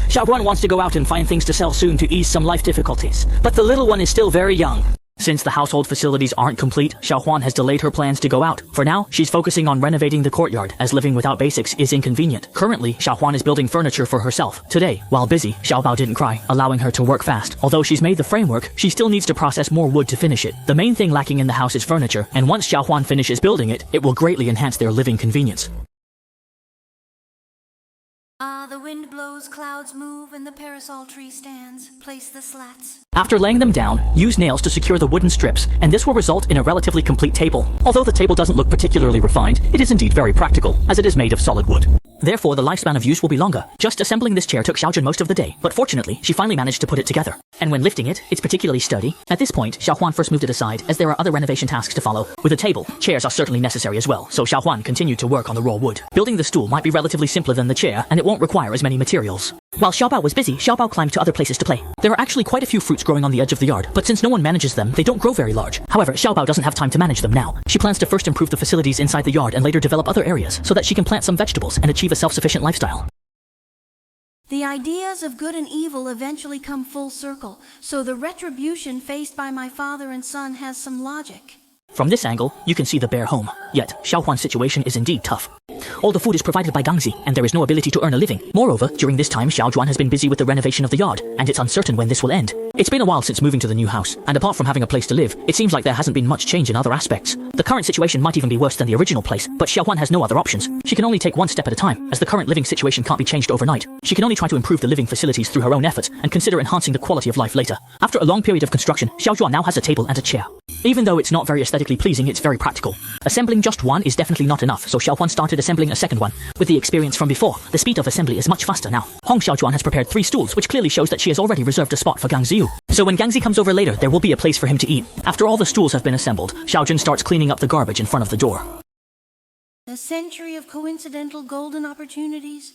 Xiaojuan wants to go out and find things to sell soon to ease some life difficulties, but the little one is still very young. Since the household facilities aren't complete, Xiaojuan has delayed her plans to go out. For now, she's focusing on renovating the courtyard, as living without basics is inconvenient. Currently, Xiaojuan is building furniture for herself. Today, while busy, Xiaobao didn't cry, allowing her to work fast. Although she's made the framework, she still needs to process more wood to finish it. The main thing lacking in the house is furniture, and once Xiaojuan finishes building it, it will greatly enhance their living convenience. The wind blows, clouds move, and the parasol tree stands. Place the slats. After laying them down, use nails to secure the wooden strips, and this will result in a relatively complete table. Although the table doesn't look particularly refined, it is indeed very practical, as it is made of solid wood. Therefore, the lifespan of use will be longer. Just assembling this chair took Xiaojuan most of the day, but fortunately, she finally managed to put it together. And when lifting it, it's particularly sturdy. At this point, Xiaojuan first moved it aside, as there are other renovation tasks to follow. With a table, chairs are certainly necessary as well, so Xiaojuan continued to work on the raw wood. Building the stool might be relatively simpler than the chair, and it won't require as many materials. While Xiaobao was busy, Xiaobao climbed to other places to play. There are actually quite a few fruits growing on the edge of the yard, but since no one manages them, they don't grow very large. However, Xiaobao doesn't have time to manage them now. She plans to first improve the facilities inside the yard and later develop other areas, so that she can plant some vegetables and achieve a self-sufficient lifestyle. The ideas of good and evil eventually come full circle, so the retribution faced by my father and son has some logic. From this angle, you can see the bare home. Yet, Xiaojuan's situation is indeed tough. All the food is provided by Gangzi, and there is no ability to earn a living. Moreover, during this time, Xiaojuan has been busy with the renovation of the yard, and it's uncertain when this will end. It's been a while since moving to the new house, and apart from having a place to live, it seems like there hasn't been much change in other aspects. The current situation might even be worse than the original place, but Xiaojuan has no other options. She can only take one step at a time, as the current living situation can't be changed overnight. She can only try to improve the living facilities through her own efforts, and consider enhancing the quality of life later. After a long period of construction, Xiaojuan now has a table and a chair. Even though it's not very aesthetically pleasing, it's very practical. Assembling just one is definitely not enough, so Xiaojuan started assembling a second one. With the experience from before, the speed of assembly is much faster now. Hong Xiaojuan has prepared 3 stools, which clearly shows that she has already reserved a spot for Gangzi. So when Gangzi comes over later, there will be a place for him to eat. After all the stools have been assembled, Xiaojuan starts cleaning up the garbage in front of the door. The century of coincidental golden opportunities.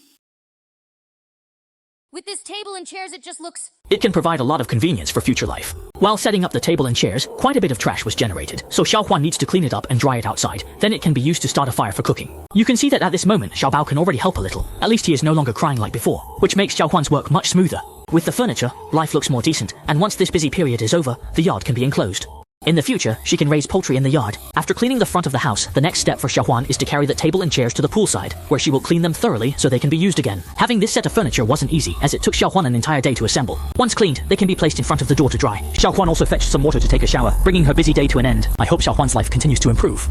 With this table and chairs, it just looks... It can provide a lot of convenience for future life. While setting up the table and chairs, quite a bit of trash was generated, so Xiaojuan needs to clean it up and dry it outside. Then it can be used to start a fire for cooking. You can see that at this moment, Xiaobao can already help a little. At least he is no longer crying like before, which makes Xiaojuan's work much smoother. With the furniture, life looks more decent, and once this busy period is over, the yard can be enclosed. In the future, she can raise poultry in the yard. After cleaning the front of the house, the next step for Xiaojuan is to carry the table and chairs to the poolside, where she will clean them thoroughly so they can be used again. Having this set of furniture wasn't easy, as it took Xiaojuan an entire day to assemble. Once cleaned, they can be placed in front of the door to dry. Xiaojuan also fetched some water to take a shower, bringing her busy day to an end. I hope Xiaojuan's life continues to improve.